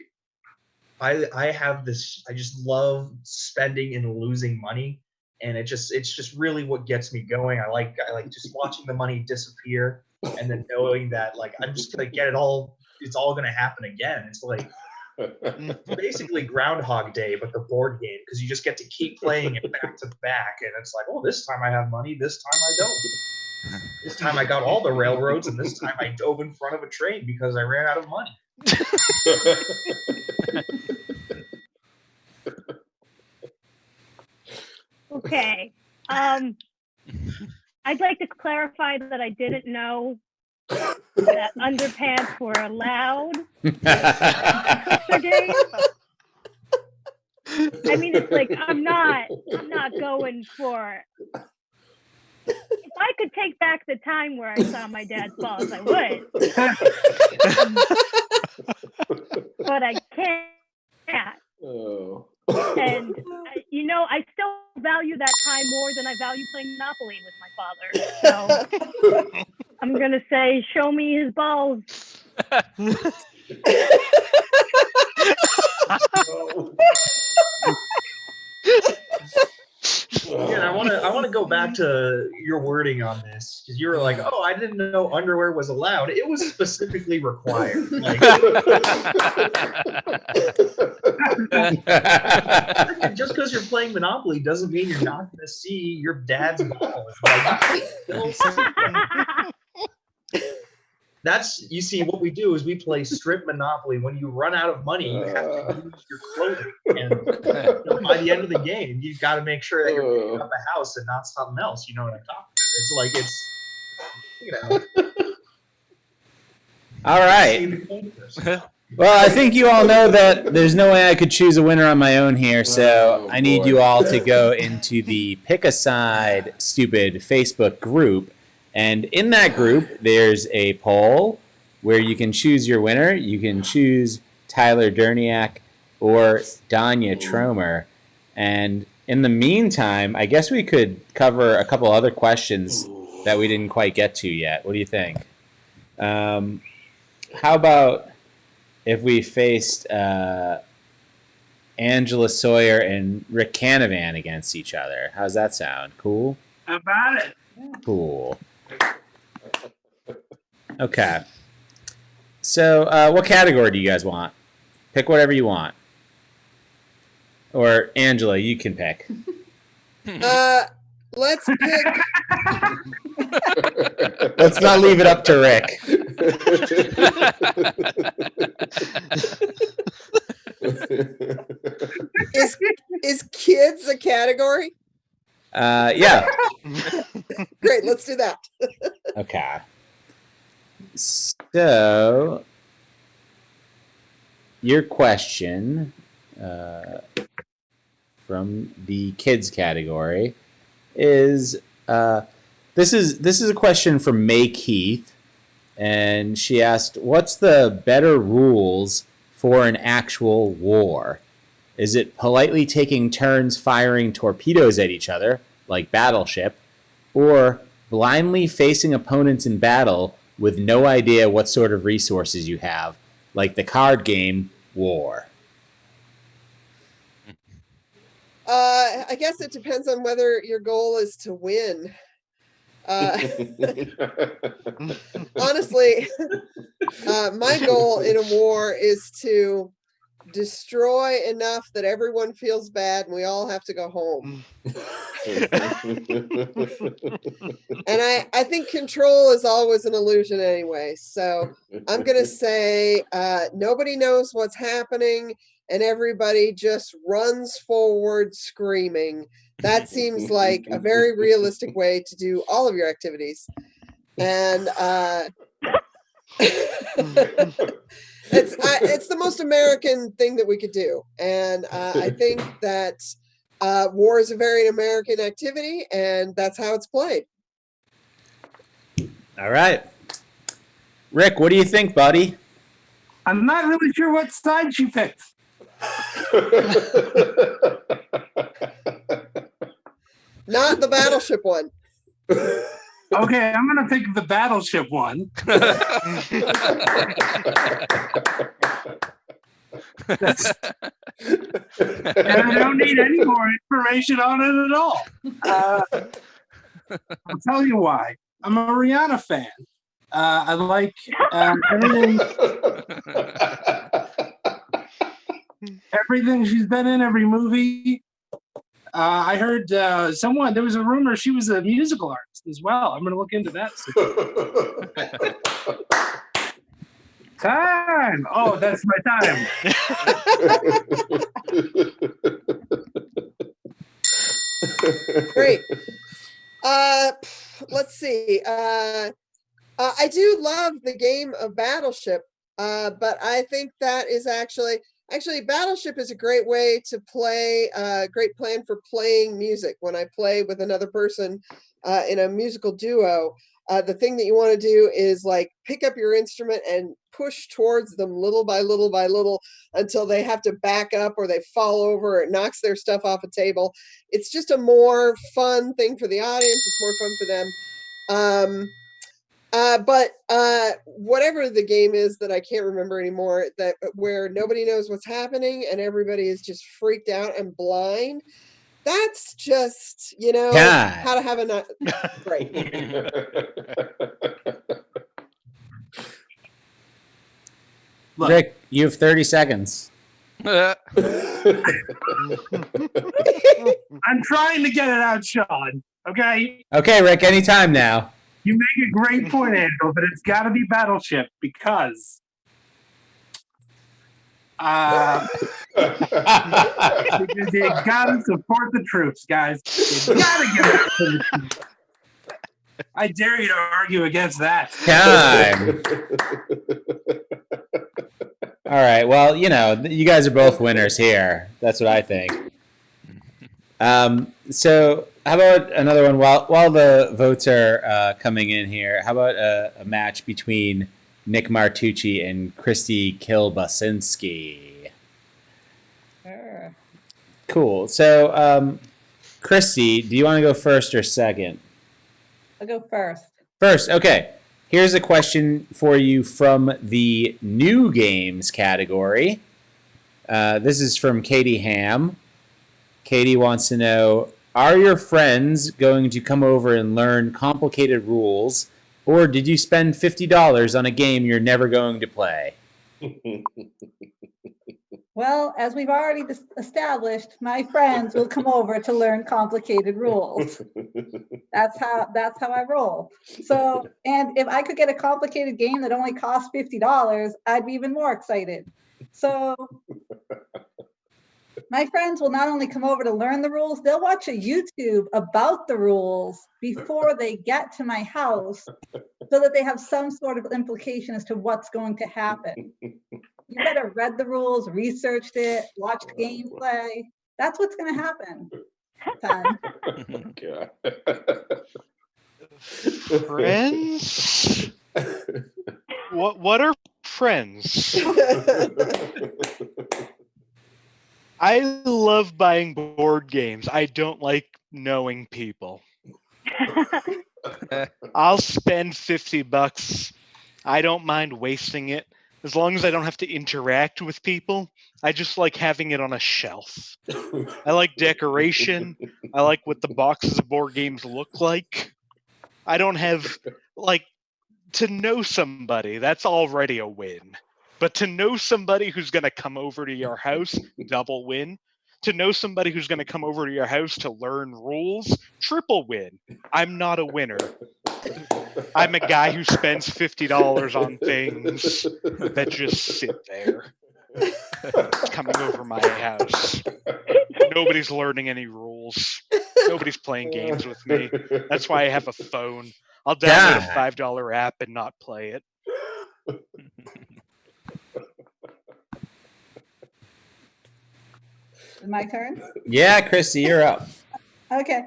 I have this. I just love spending and losing money, and it's just really what gets me going. I like just watching the money disappear, and then knowing that like I'm just gonna get it all. It's all gonna happen again. It's like basically Groundhog Day, but the board game, because you just get to keep playing it back to back, and it's like, oh, this time I have money, this time I don't. This time I got all the railroads, and this time I dove in front of a train because I ran out of money. Okay. I'd like to clarify that I didn't know that underpants were allowed in the game. I mean, it's like I'm not going for. If I could take back the time where I saw my dad's balls, I would. But I can't. Oh. And I still value that time more than I value playing Monopoly with my father. So I'm gonna say, show me his balls. Yeah, I want to go back to your wording on this, because you were like, "Oh, I didn't know underwear was allowed." It was specifically required. Like, just because you're playing Monopoly doesn't mean you're not going to see your dad's balls. You see, what we do is we play strip Monopoly. When you run out of money, you have to use your clothing. And by the end of the game, you've got to make sure that you're picking up a house and not something else. You know what I'm talking about? It's like, All right. Well, I think you all know that there's no way I could choose a winner on my own here, so I need you all to go into the Pick a Side Stupid Facebook group. And in that group, there's a poll where you can choose your winner. You can choose Tyler Derniak or Danya Tromer. And in the meantime, I guess we could cover a couple other questions that we didn't quite get to yet. What do you think? How about if we faced Angela Sawyer and Rick Canavan against each other? How's that sound? Cool? How about it? Cool. Okay. So what category do you guys want? Pick whatever you want. Or Angela, you can pick. Let's pick. Let's not leave it up to Rick. Is kids a category? Yeah. Great, let's do that. Okay. So, your question from the kids category is this is a question from May Keith, and she asked, "What's the better rules for an actual war? Is it politely taking turns firing torpedoes at each other, like Battleship, or blindly facing opponents in battle with no idea what sort of resources you have, like the card game War?" I guess it depends on whether your goal is to win. Honestly, my goal in a war is to destroy enough that everyone feels bad and we all have to go home. And I think control is always an illusion anyway. So I'm going to say nobody knows what's happening and everybody just runs forward screaming. That seems like a very realistic way to do all of your activities. And it's the most American thing that we could do. And I think that war is a very American activity, and that's how it's played. All right. Rick, what do you think, buddy? I'm not really sure what side you picked. Not the Battleship one. Okay, I'm going to pick the Battleship one. That's, and I don't need any more information on it at all. I'll tell you why. I'm a Rihanna fan. I like everything she's been in, every movie. I heard there was a rumor she was a musical artist as well. I'm going to look into that soon. Time. Oh, that's my time. Great. Let's see. I do love the game of Battleship, but I think that is actually Battleship is a great way to play. Great plan for playing music. When I play with another person in a musical duo, the thing that you want to do is like pick up your instrument and push towards them little by little by little until they have to back up or they fall over or it knocks their stuff off a table. It's just a more fun thing for the audience. It's more fun for them. But whatever the game is that I can't remember anymore, that where nobody knows what's happening and everybody is just freaked out and blind. That's just, how to have a night. Great. Look. Rick, you have 30 seconds. I'm trying to get it out, Sean. Okay? Okay, Rick, anytime now. You make a great point, Andrew, but it's got to be Battleship because you got to support the troops, guys. You got to get out to the troops. I dare you to argue against that. Time. All right. Well, you guys are both winners here. That's what I think. So how about another one while the votes are coming in here? How about a match between Nick Martucci and Christy Kilbasinski? Sure. Cool. So, Christy, do you want to go first or second? I'll go first. First, okay. Here's a question for you from the new games category. This is from Katie Ham. Katie wants to know, are your friends going to come over and learn complicated rules, or did you spend $50 on a game you're never going to play? Well, as we've already established, my friends will come over to learn complicated rules. That's how I roll. So, and if I could get a complicated game that only costs $50, I'd be even more excited. So my friends will not only come over to learn the rules, they'll watch a YouTube about the rules before they get to my house so that they have some sort of implication as to what's going to happen. You better read the rules, researched it, watched gameplay. That's what's going to happen. Friends? What are friends? I love buying board games. I don't like knowing people. I'll spend $50. I don't mind wasting it. As long as I don't have to interact with people, I just like having it on a shelf. I like decoration. I like what the boxes of board games look like. I don't have, to know somebody, that's already a win. But to know somebody who's going to come over to your house, double win. To know somebody who's going to come over to your house to learn rules, triple win. I'm not a winner. I'm a guy who spends $50 on things that just sit there. Coming over my house. Nobody's learning any rules. Nobody's playing games with me. That's why I have a phone. I'll download a $5 app and not play it. My turn? Yeah, Christy, you're up. Okay.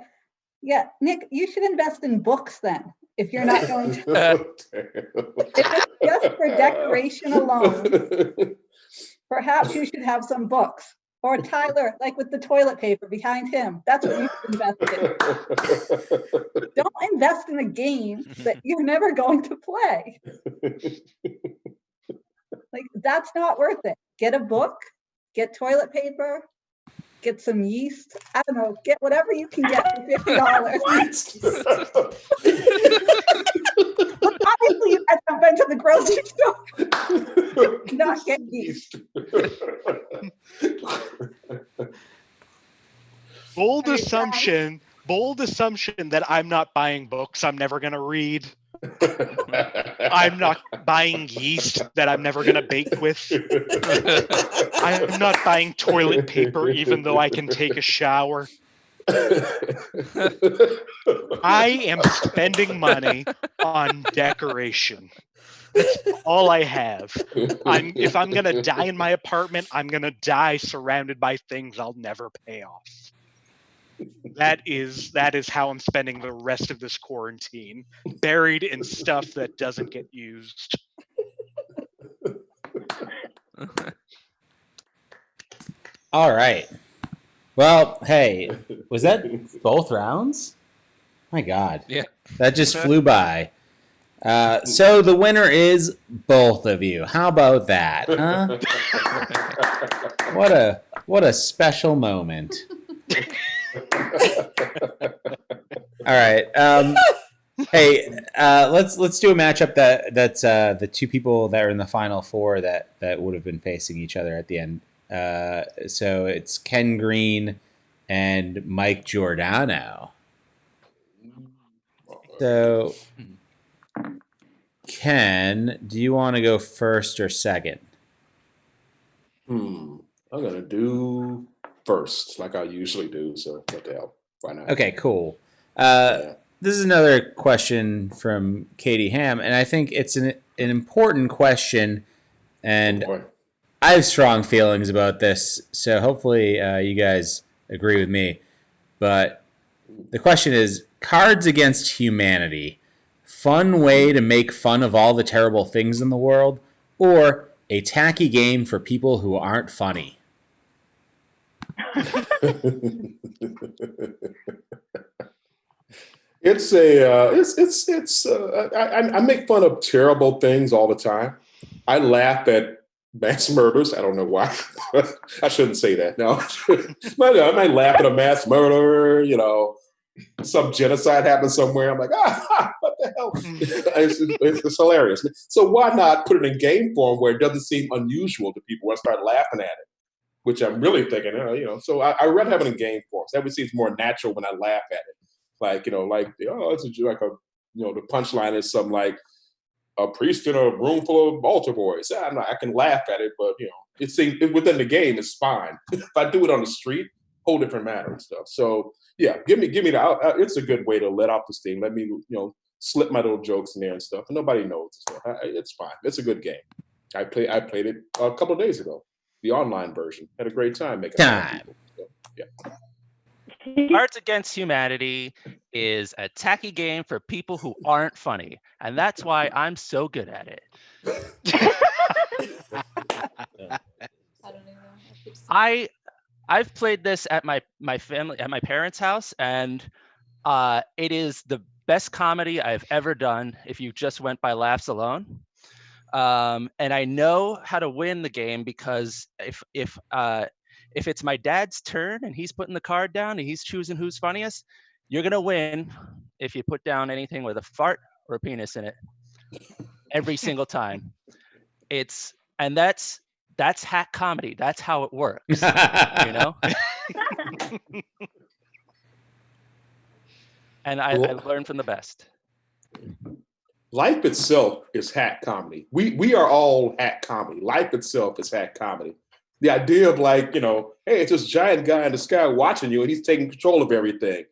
Yeah, Nick, you should invest in books then. If you're not going to, if it's just for decoration alone, perhaps you should have some books. Or Tyler, like with the toilet paper behind him, that's what you should invest in. Don't invest in a game that you're never going to play. Like, that's not worth it. Get a book get toilet paper, get some yeast. I don't know, get whatever you can get for $50. But obviously, you guys have been to the grocery store. Not get yeast. Bold Okay, assumption that I'm not buying books I'm never gonna read. I'm not buying yeast that I'm never gonna bake with. I'm not buying toilet paper even though I can take a shower. I am spending money on decoration. That's all I have. If I'm gonna die in my apartment, I'm gonna die surrounded by things I'll never pay off. That is how I'm spending the rest of this quarantine, buried in stuff that doesn't get used. All right. Well, hey, was that both rounds? My God. Yeah. That just flew by. So the winner is both of you. How about that, huh? What a special moment. All right. Hey, let's do a matchup that's the two people that are in the final four that would have been facing each other at the end. So it's Ken Green and Mike Giordano. So, Ken, do you want to go first or second? I'm gonna do first, like I usually do. So what the hell? Why not? Okay, cool. Yeah. This is another question from Katie Ham, and I think it's an important question, and Boy. I have strong feelings about this, so hopefully you guys agree with me. But the question is, Cards Against Humanity, fun way to make fun of all the terrible things in the world, or a tacky game for people who aren't funny? I make fun of terrible things all the time. I laugh at mass murders. I don't know why. I shouldn't say that. No, I might laugh at a mass murder. You know, some genocide happened somewhere. I'm like, what the hell? It's hilarious. So why not put it in game form where it doesn't seem unusual to people when I start laughing at it? Which I'm really thinking, so I rather have it in game form. So that seems more natural when I laugh at it. Like, the punchline is something like a priest in a room full of altar boys. I can laugh at it, but it seems within the game it's fine. If I do it on the street, whole different matter and stuff. So yeah, give me the. It's a good way to let off the steam. Let me slip my little jokes in there and stuff, and nobody knows. So it's fine. It's a good game. I played it a couple of days ago. The online version. Had a great time making it. So, yeah. Cards Against Humanity is a tacky game for people who aren't funny, and that's why I'm so good at it. I've played this at my parents' house, and it is the best comedy I've ever done. If you just went by laughs alone. And I know how to win the game because if it's my dad's turn and he's putting the card down and he's choosing who's funniest, you're gonna win if you put down anything with a fart or a penis in it every single time. That's hack comedy. That's how it works. And I learned from the best. Life itself is hack comedy. We are all hack comedy. Life itself is hack comedy. The idea of hey, it's this giant guy in the sky watching you and he's taking control of everything.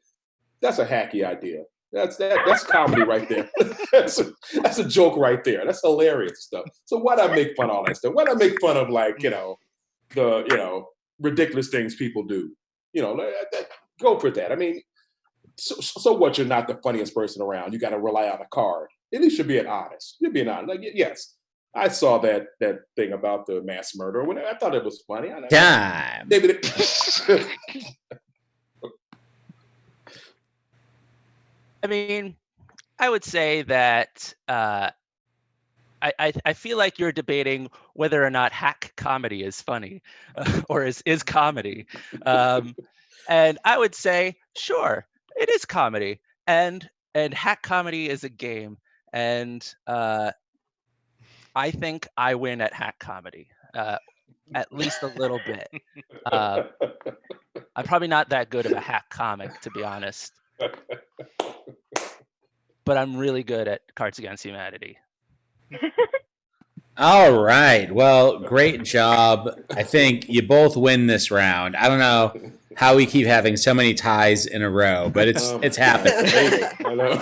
That's a hacky idea. That's comedy right there. that's a joke right there. That's hilarious stuff. So why not make fun of all that stuff? Why not make fun of the ridiculous things people do? Go for that. I mean, so what? You're not the funniest person around. You got to rely on a card. At least you're being honest. You're being honest. Like, yes, I saw that thing about the mass murder. When I thought it was funny. Time. I mean, I would say that I feel like you're debating whether or not hack comedy is funny or is comedy. And I would say, sure, it is comedy. And hack comedy is a game. And I think I win at hack comedy, at least a little bit. I'm probably not that good of a hack comic, to be honest. But I'm really good at Cards Against Humanity. All right. Well, great job. I think you both win this round. I don't know how we keep having so many ties in a row, but it's happened. I know.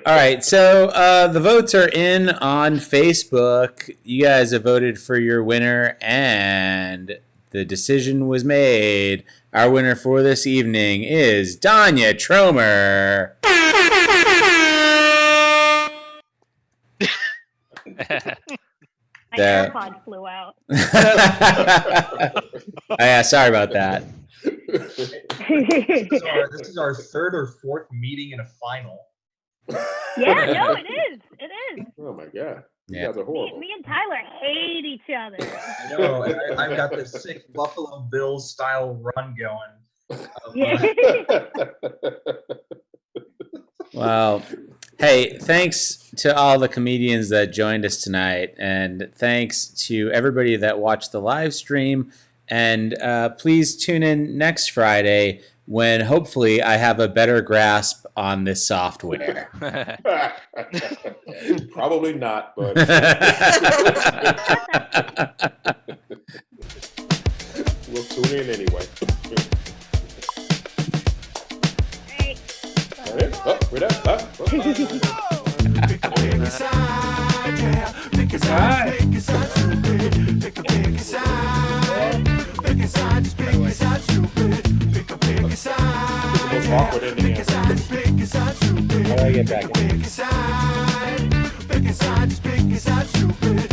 All right. So the votes are in on Facebook. You guys have voted for your winner, and the decision was made. Our winner for this evening is Danya Tromer. My AirPod flew out. Yeah, sorry about that. This is our third or fourth meeting in a final. Yeah, no, it is. It is. Oh my god, you Yeah. guys are horrible. Me and Tyler hate each other. I know. I've got this sick Buffalo Bills style run going. Yeah. Well, hey, thanks to all the comedians that joined us tonight, and thanks to everybody that watched the live stream. And please tune in next Friday when hopefully I have a better grasp on this software. Probably not, but we'll tune in anyway. Great. All right. Oh, we're done. Oh, oh. This is the most awkward ending ever. How do I get back in? Pick a side, just pick a side, stupid.